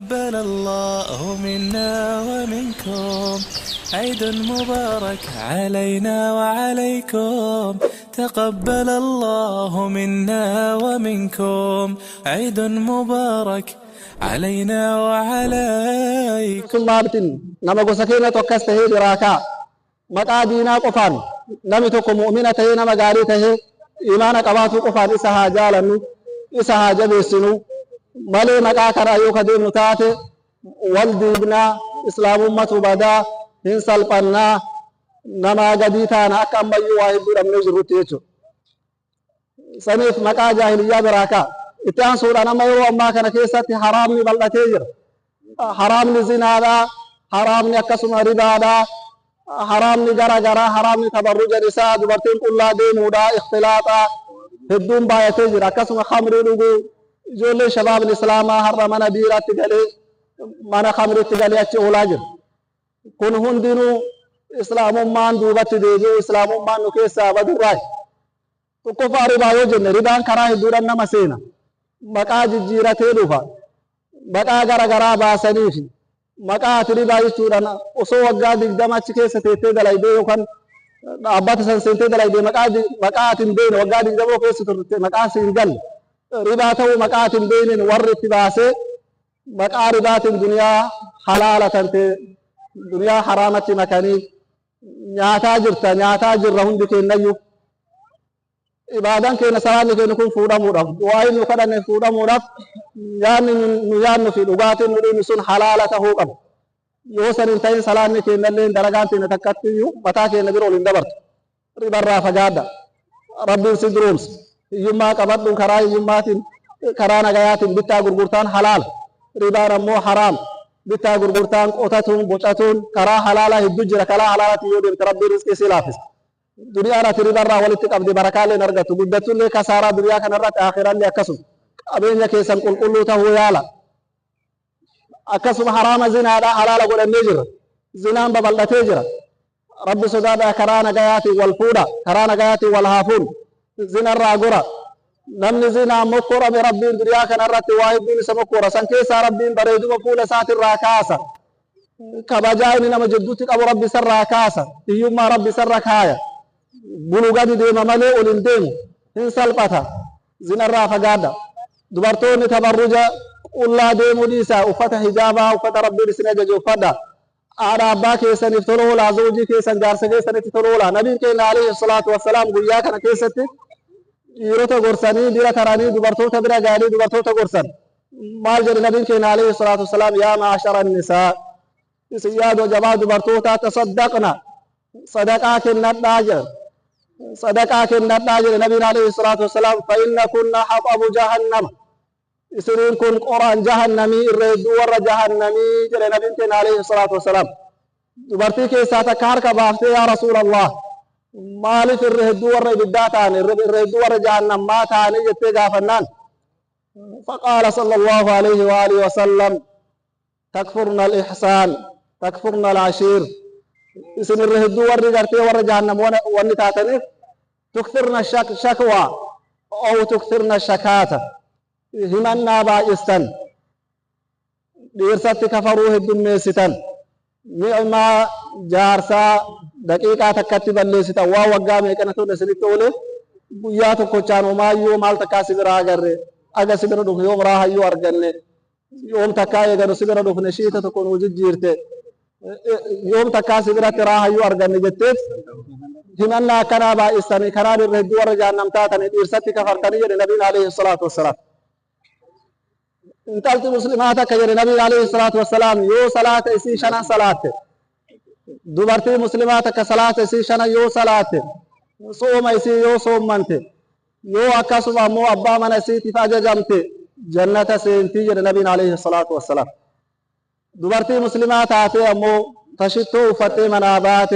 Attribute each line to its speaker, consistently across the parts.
Speaker 1: تقبل الله منا ومنكم عيد مبارك علينا وعليكم. تقبل الله منا ومنكم عيد مبارك علينا وعليكم.
Speaker 2: ثم أبتن نما سكينة وكسته براكا مقادينا قفان نمتكم مؤمنة نما قاريته إيمانا قباتو قفان إسها جالنو إسها جبسنو مالي مقاكرا يوكا ديم نتاتي والديبنا إسلام أمة بدا هنسال قنا نما قديتانا أكام بيو واحد دورا من جروت يجو سنيف مقا جاهلية براكا اتان سورة نما يو أما كان كيساتي حرامني بلغتي جر حرامني زنا حرامني أكسم ربا حرامني جرى جرى حرامني تبرج نساء دبرتين كلها ديمودا اختلاطا هدوم بايتي جر أكسم خمر لغو جولي شباب الإسلام حرمنا بيرات تقالي مانا خمر تقالي أتش أولاجر كن هندنو إسلام مان دوبت ديجو إسلام مان نكيسا بدو راي تقفى ربا يجن ربان كراه دورا نمسينا مقا ججيرتي لفا مقا غرا غرا باسنيفي مقا تربا يجورا أسو وقا دقدما چكيسا تيتي دلاي دي يوكان أبات سنسنتي دلاي دي مقا تنبين وقا دقدما كيسا ترتي مقا سنجل ربا تو مقا تنبين ورد تباسي مقا ربات الدنيا حلالة تنتي دنيا حرامة مكاني نياتا جرتا نياتا جرهن بكين نيو إبادان كينا سلامي كينا كون فودا مودف دعائي نفدا نفودا مودف نيان في لغات نرين سن حلالة هوقب يوسن انتين سلامي كينا لين درجات نتكتيو متا كينا برول اندبرت ربا رافا جادا ربي سيدرومس يما قبضن كراي يماتين كرانا غياتين بتا غرغرتان حلال ربا رمو حرام بتا غرغرتان قوتاتون بوچاتون كرا حلالا هدو جرا كلا حلالات يودي ربي رزق سلافس دنيا را تري برا ولت قبض بركال نرغت بدت له كسارا دنيا كنرت اخرا ليكسم ابين كيسن قلقلو ته يالا اكسم حرام زنا دا حلال قول النجر زنا ببلته جرا رب سدادا كرانا غياتي والفودا كرانا غياتي والهافون زنا راغرا نمن زنا مكر برب دنيا كنرت واحد دين سمكر سن كيس رب بريد مفول سات الراكاسه كبجاين نما جدوت ابو رب سر راكاسه يوم رب سر راكايا buluugadi deema malee ol hin deemu hin salphata zinarraa fagaadha dubartoonni tabarruja qullaa deemuu dhiisaa uffata hijaabaa uffata rabbiin isin ajaje uffadha haadha abbaa keessaniif tola oolaa zawjii keessan jaarsa keessanitti tola oolaa nabiin keenya alayhi salaatu wassalaam guyyaa kana keessatti dhiirota gorsanii bira taranii dubartoota bira gaanii dubartoota gorsan maal jedhe nabiin keenya alayhi salaatu wassalaam yaa maashara nisaa isin yaadoo jabaa dubartootaa tasaddaqna sadaqaa kennadhaa jedhan صدقة كنا ناجر النبي عليه الصلاة والسلام فإن كنا حطب جهنم يسرين كن قرآن جهنمي الرد ور جهنمي جل النبي عليه الصلاة والسلام دبرتي كيسات كارك بافتي يا رسول الله مالي في الرد ور بداتان الرد ور جهنم ما تاني يتجا فنان فقال صلى الله عليه وآله وسلم تكفرنا الإحسان تكفرنا العشير اسم الرهدو ورقرتي ورجعنا ونتاتنف تكثرنا الشكوى أو تكثرنا الشكاتة همنا باجستان ديرسات كفروه الدميستان نعما جارسا دقيقة تكتب الليستا ووقامي كانتو نسلتولي بياتو كوچانو ما يوم مال تكاسي برا غري اگا سبرا دوخ يوم راها يو ارغني يوم تكاي غنو سبرا دوخ نشيتا تكون وجد جيرتي يوم تكاسي برا تراها يو ارغني جتت همنا كنا با استني كنا الرد ورجع نمتاتني ارسطي كفرتني النبي عليه الصلاة والسلام انتلت مسلمات كجر النبي عليه الصلاة والسلام يو صلاة اسي شنا صلاة دبرتي مسلمات كصلاة اسي شنا يو صلاة صوم اسي يو صوم منته يو اكسب امو ابا من اسي تفاجا جمته جنة سينتي النبي عليه الصلاة والسلام دبرتي مسلمات آتے امو تشتو فتح منابات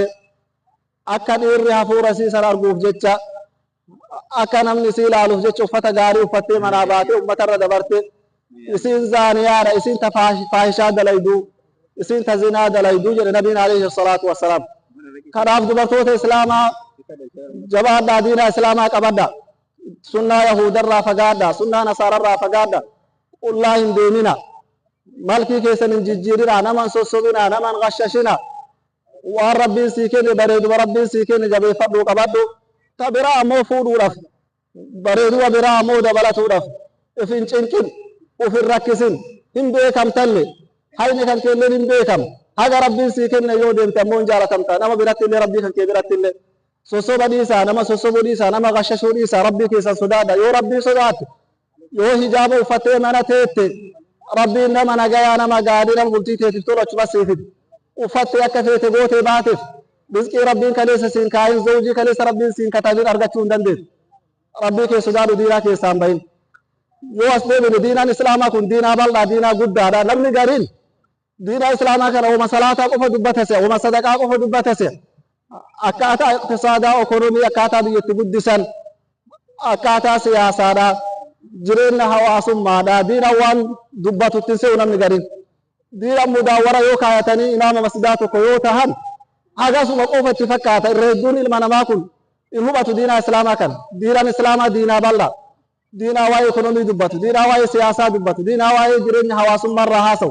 Speaker 2: akka dhiirri hafuura siisan arguuf jecha akka namni isii ilaaluuf jecha uffata gaarii uffattee manaa baatee uummatarra dabarte isiin zaaniyaadha isiin ta faahishaa dalayduu isiin ta zinaa dalayduu jedhe nabiin alayhi salaatu wassalaam kanaaf dubartoota islaamaa jabaadhaa diina islaamaa qabadha sunnaa yahudarraa fagaadha sunnaa nasaararraa fagaadha qullaa hin deemina مالكي كيسن جيجيرنا نمان سوسوبنا نمان غششنا وان ربي سيكين بريد وربي سيكين جبي فدو قبدو تبرا مو فودو رف بريد وبرا مو دبلتو رف افين چنكين وفي الركسين هم بيكم تلي هاي كان كيلين هم بيكم هذا ربي سيكين يودين تمون جالتم تا نما برات اللي ربي كان كبرات اللي سوسوبا ديسا نما سوسوبو ديسا نما غششو ديسا ربي كيسا سدادا يو ربي سدات يو حجابو فتي منا تيتي ربي نما نجايا نما قادي نما قلتي تيتي تولو چبا سيفت وفتي أكفيت قوتي باتف رزقي ربي كليس سين كاين زوجي كليس ربي سين كتابير أرغتون دندت ربي كي سجادو دينا كي سامبين يو أسلي من دينا إسلاما كن دينا بالله دينا قد دا نمني قارين دينا إسلاما كان وما صلاة قفا دبتسي وما صدقاء قفا دبتسي أكاتا اقتصادا وكونومي أكاتا بيتي قدسا أكاتا سياسادا جرين حواسم مادا دينا وان دبتو تنسي ونمني قارين دينا مداورة يو كايتني إمام مسجداتو كيوتا هم أغاسو مقوفة فكاتا الردون المنما كن إنهبتو دينا إسلاما كان دينا إسلاما دينا بالله دينا واي إقنومي دبتو دينا واي سياسة دبتو دينا واي جرين حواسم مرة هاسو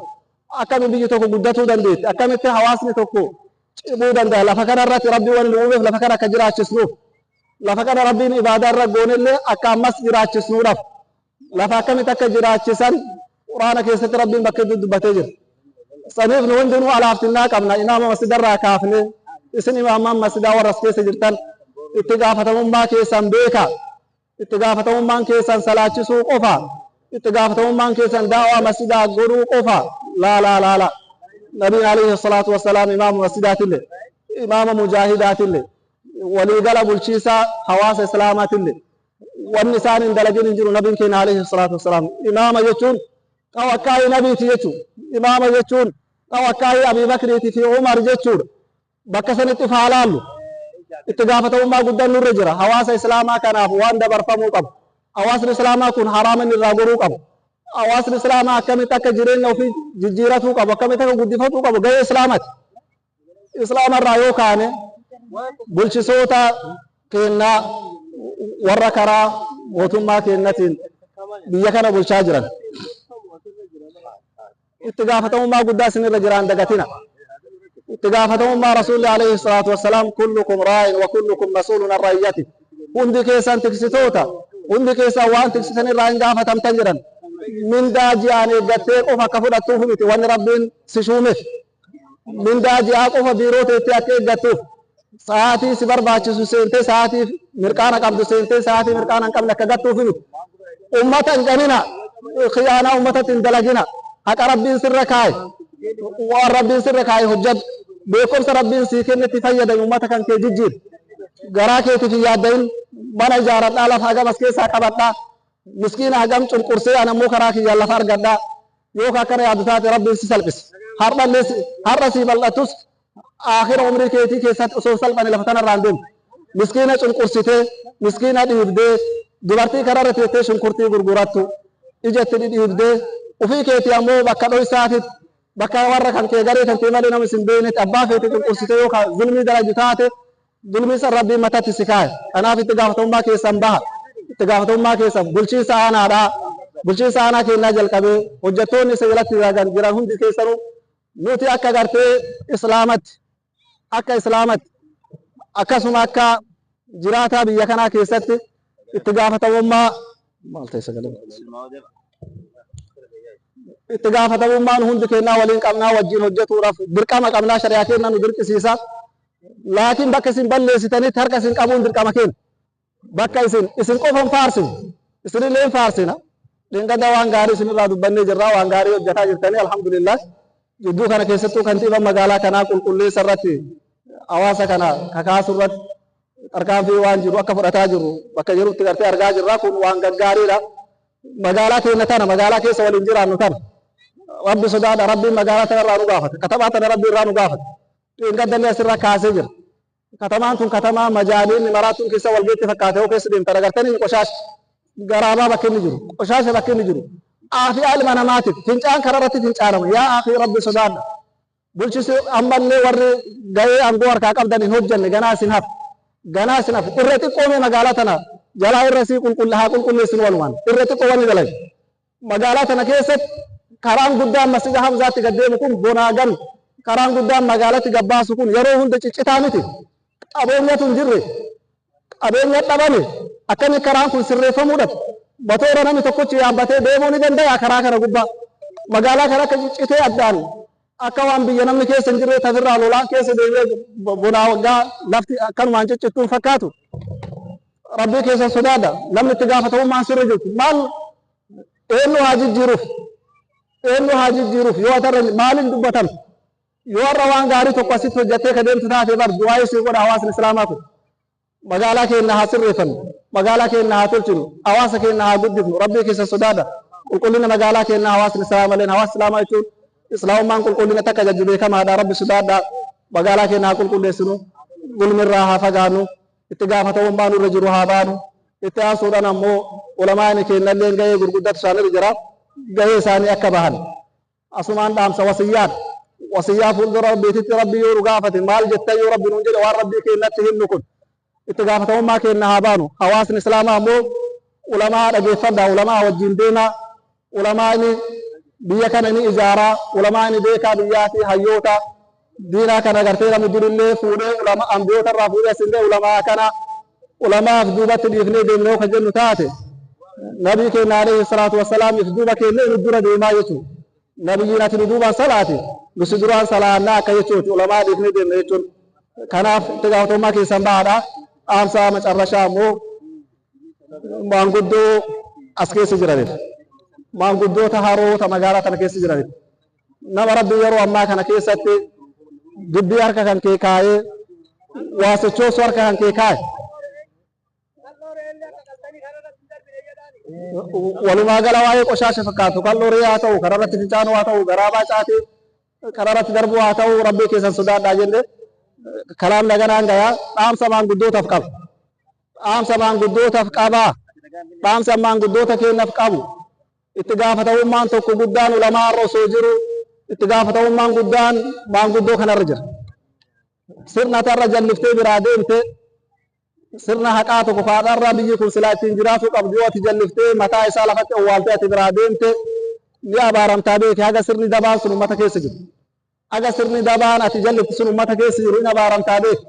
Speaker 2: أكامي بيجي توكو قدتو دنديت أكامي تي حواسني توكو cibuu danda'a lafa kana irratti rabbii waan uumeef lafa kana akka jiraachisnuuf lafa kana rabbiin ibaadaa irra goonillee akka ammas jiraachisnuudhaaf lafa akkamitti akka jiraachisan quraana keessatti rabbiin bakka dubbatee jira. Saniif nu hundinuu alaaftinnaa qabna imaama masjidarraa kaafne isin imaamaan masjidaa warras keessa jirtan itti gaafatamummaa keessan beeka itti gaafatamummaan keessan salaachisuu qofa itti gaafatamummaan keessan daawaa masjidaa godhuu qofa laa نبي عليه الصلاة والسلام إمام مسجدات الله إمام مجاهدات الله ولي قلب الشيسة حواس إسلامات الله والنسان دلجين انجلوا نبي كين عليه الصلاة والسلام إمام يجون توكاي نبي تيجون إمام يجون توكاي أبي بكر في عمر يجون بكسن اتفعلان اتقافة ما قدام الرجرة حواس إسلاما كان أفوان دبر فموقب حواس الإسلاما كن حراما الرابروق أواس الإسلام كم تكجرين وفي جزيرة كابو كم تكجدفة كابو جاي إسلامات إسلام الرأيو كانه بلشسوتا كنا وركرا وثم كنا تين بيجانا بلشاجرا اتقافتهم ما قداسين الرجران دقتنا اتقافتهم ما رسول الله عليه الصلاة والسلام كلكم راع وكلكم مسؤول عن رعيته عندك إنسان تكسيتوتا عندك إنسان وان تكسيتني الراعي قافتهم تنجرا من داجي أنا قتيك أو فكفر أتوفي وان ربين سشومه من داجي أكو فبيروت يتأكيد قتوف ساعتي سبر باتشو سنتي ساعتي مركانا قبض سنتي ساعتي مركانا قبل كقتوفي أمة جنينا خيانة أمة تندلجنا حق ربين سركاي وربين سركاي حجت بيكم سربين سيكين تفيد أمة كان كجيجير غراكي تفيدين بنا جارت على حاجة مسكين ساكبتنا مسكين هجم تون كرسي أنا مو كراكي يلا فارجدا يوكا كره عدتات ربي سلبس هرب سيب الله توس آخر عمري كيتي كيسات سوسال بني لفتنا راندم مسكينة تون كرسيته مسكينة ديودة دوبارتي كرارة تيتة شون كرتي غرغراتو إجت ديودة وفي كيتي أمو بكالوي ساعات بكا ورا كان كيجاري كان تيمالي نام سنبينة أبا في تون كرسيته يوكا ظلمي درجتات ظلمي سر ربي متى تسكاي أنا في تجاهتهم ما كيسان بها تجاهتهم ما كيسان بلشي سانا دا بلشي سانا كينا جل كبي وجتوني سيلاتي راجان جراهم دي كيسانو نوتي أكا غرتي إسلامت أكا سما أكا جراتا بيكنا كيست اتقافتهم ما مالتي سكالي اتقافتهم ما نهند كينا ولين قمنا وجين وجتو رف درقام قمنا شريعتنا ندرق سيسا لكن بكسين بلسيتني تركسين قبون درقام كين بكسين اسن قفن فارسين اسن لين فارسينا لين قد وانغاري سن الله دبني جرا وانغاري وجتا جرتني الحمد لله جدو كان كيستو كنتيبا مغالا كنا قلقلي سرتي أواسا كنا كاكاسرت أركان في وانجرو أكفر جرو بكجرو تغرتي أرغا جرا كون وانغاري لا مغالا كينا تانا مغالا كيس والانجران نتانا ربي صداد ربي مغالا تغرى نغافت كتبات ربي را نغافت إن قد دنيا سرا كاسجر كتمان تون كتما مجالين مراتون كيس والبيت فكاته وكيس دين ترغرتني قشاش غرابا بكين جرو قشاش بكين جرو آخي آل مناماتك تنجان كرارتي تنجان يا آخي ربي صداد بلشيس أمبال لي ور غاي أنغور كاكب داني هجن غناس نف إرتي قومي مغالاتنا جلا الرسي كل كلها كل سنوان وان إرتي قواني دلائي مغالاتنا كيست karaan guddaan masjida Hamzaatti gaddeemu kun bonaagan karaan guddaan magaalatti gabbaasu kun yeroo hunda ciccitaa miti qabeenyatu hin jirre qabeenya dhabame akkami karaan kun sirreeffamuudha batoora namni tokkochi yaabbatee deemuu ni danda'a karaa kana gubbaa magaalaa kana akka ciccitee addaan akka waan biyya namni keessa hin jirre tafirraa lolaan keessa deemee bonaa waggaa lafti akkanumaan ciccittuun fakkaatu rabbii keessa sodaadha namni itti gaafatamummaan sirra jirtu maal eenyu haa jijjiiruuf yoo atarra maaliin dubbatan yoo har'a waan gaarii tokko asitti hojjattee ka deemtu taate bar du'aa isii godha hawaasni islaamaa kun magaalaa keenya haa sirreeffannu magaalaa keenya haa tolchinu hawaasa keenya haa guddifnu rabbii keessa sodaadha qulqullina magaalaa keenya hawaasni islaamaa leen hawaasa islaamaa jechuun islaamummaan qulqullina takka jajju beekamaadha rabbi sodaadha magaalaa keenya haa qulqulleessinu gulmirraa haa fagaannu itti gaafatamummaa nurra jiru haa baanu itti aansuudhaan ammoo ulamaani keenya illee gahee gurguddatu isaanirra jira gahee isaanii akka bahan asumaan dhaamsa wasiyyaa fuuldura rabbiititti rabbi yoo nu gaafate maal jetta yoo rabbi nuun jedhe waan rabbii keenyatti himnu kun itti gaafatamummaa keenya haa baanu hawaasni islaamaa ammoo ulamaa dhageeffadha ulamaa wajjin deemaa ulamaa inni biyya kana ni ijaaraa ulamaa inni beekaa biyyaati hayyoota diinaa kana gartee namni durillee fuudhee ulama ambiyoota irraa fuudhee asindee ulamaa kana ulamaaf duubatti dhiifnee deemnee ka jennu taate nabii keenya alayhi salaatu wassalaam if duuba keenya nu dura deemaa jechuudha nabiyyiin ati nu duubaan salaate nusi duraan salaannaa akka jechuuti ulamaa dhiifnee deemne jechuun kanaaf itti gaafatamummaa keessan bahaadha dhaamsaa macarrashaa ammoo maanguddoo as keessa jiraniif maanguddoota haroota magaalaa kana keessa jiraniif nama rabbi yeroo ammaa kana keessatti dubbii harka kan kee kaayee waa sochoosu harka kan kee kaaye walumaa gala waa'ee qoshaasha fakkaatu kan loree haa ta'u kararratti fincaanuu haa ta'u garaabaa caatee kararratti darbuu haa ta'u rabbii keessan sodaadhaa jenne kalaam naganaan gayaa dhaamsa maanguddootaaf qaba dhaamsa maanguddootaaf qabaa dhaamsa maanguddoota keenyaaf qabu itti gaafatamummaan tokko guddaan ulamaa irra osoo jiru itti gaafatamummaan guddaan maanguddoo kanarra jira sirna tarra jalliftee biraa deemte sirna haqaa tokko faadharraa biyyi kun silaa ittiin jiraachuu qabdu yoo ati jalliftee mataa isaa lafatti owwaaltee ati biraa deemte ni abaaramtaa beeki haga sirni dabaan sun ummata keessa jiru haga sirni dabaan ati jallifti sun ummata keessa jiru ni abaaramtaa beeki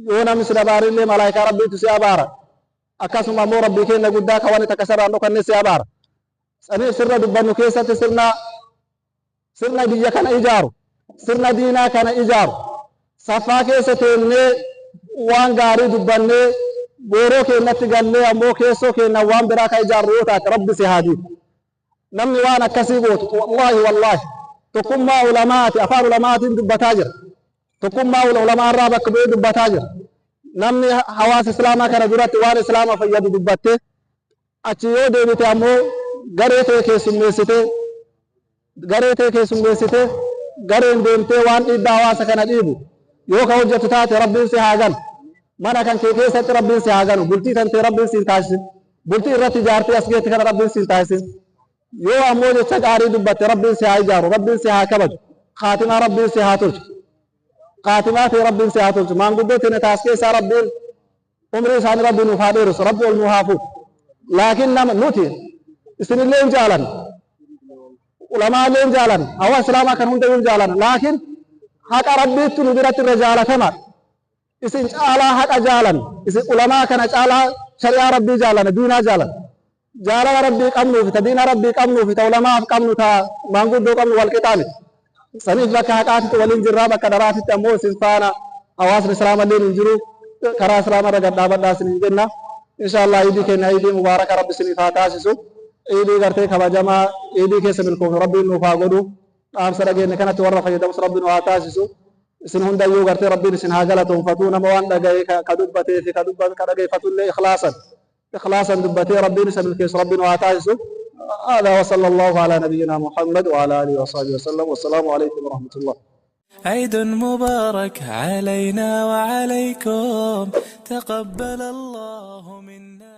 Speaker 2: yoo namni si dabaarillee malaayikaa rabbiitu si abaara akkasuma ammoo rabbii keenya guddaa kawan takka sarraan dhokanne si abaara saniif sirna dubbannu keessatti sirna biyya kana ijaaru sirna diinaa kana ijaaru saffaa keessa teennee waan gaarii dubbannee booroo keenyatti gallee ammoo keessoo keenya waan biraa ka ijaarru yoo taate rabbi si haa diigu namni waan akkasii gootu wallaahi tokkummaa ulamaati afaan ulamaatiin dubbataa jira tokkummaa ulamaa irraa bakka bu'ee dubbataa jira namni hawaasa islaamaa kana duratti waan islaama fayyadu dubbatte achi yoo deebite ammoo garee tee keessummeessite gareen deemtee waan dhiibbaa hawaasa kana dhiibu yoo ka hojjetu taate rabbiin si haa ganu mana kan kee keessatti rabbiin si haa ganu bultii tantee rabbiin si hin taasisin bultii irratti ijaartee as geetti kana rabbiin si hin taasisin yoo ammoo jecha gaarii dubbatte rabbiin si haa ijaaru rabbiin si haa kabaju kaatimaa rabbiin si haa tolchu kaatimaa ta'e rabbiin si haa tolchu maanguddootiin taas keessaa rabbiin umrii isaanii rabbiin nuuf haa dheeressu rabbi ol nuuf haa fuudhu laakiin nama nuti isinillee hin jaalan ulamaallee hin jaalan hawaasa islaamaa kan hunda hin jaalan laakiin haqa rabbiitti nu biratti irra jaalatama isin caalaa haqa jaalan isin ulamaa kana caalaa shari'aa rabbii jaalan diinaa jaalan jaalala rabbii qabnuuf ta diina rabbii qabnuuf ta ulamaaf qabnu ta maanguddoo qabnu wal qixaa miti saniif bakka haqaatitti waliin jirraa bakka dharaatitti ammoo isin faana hawaasni islaamallee hin jiru karaa islaamarra gad dhaabadhaa isin jenna inshallah idii keenya idii mubaaraka rabbi isiniif haa taasisu idii gartee kabajamaa idii keessa milkoof rabbiin nuuf haa godhu dhaamsa dhageenne kanatti warra fayyadamus rabbiin haa taasisu isin hundayyuu gartee rabbiin isin haa galatoonfatu nama waan dhagaye ka dubbatee fi ka dhageeffatullee ikhlaasan dubbatee rabbiin isa milkeessu rabbiin haa taasisu هذا وصلى الله على نبينا محمد وعلى آله وصحبه وسلم والسلام عليكم ورحمة الله.
Speaker 1: عيد مبارك علينا وعليكم تقبل الله منا.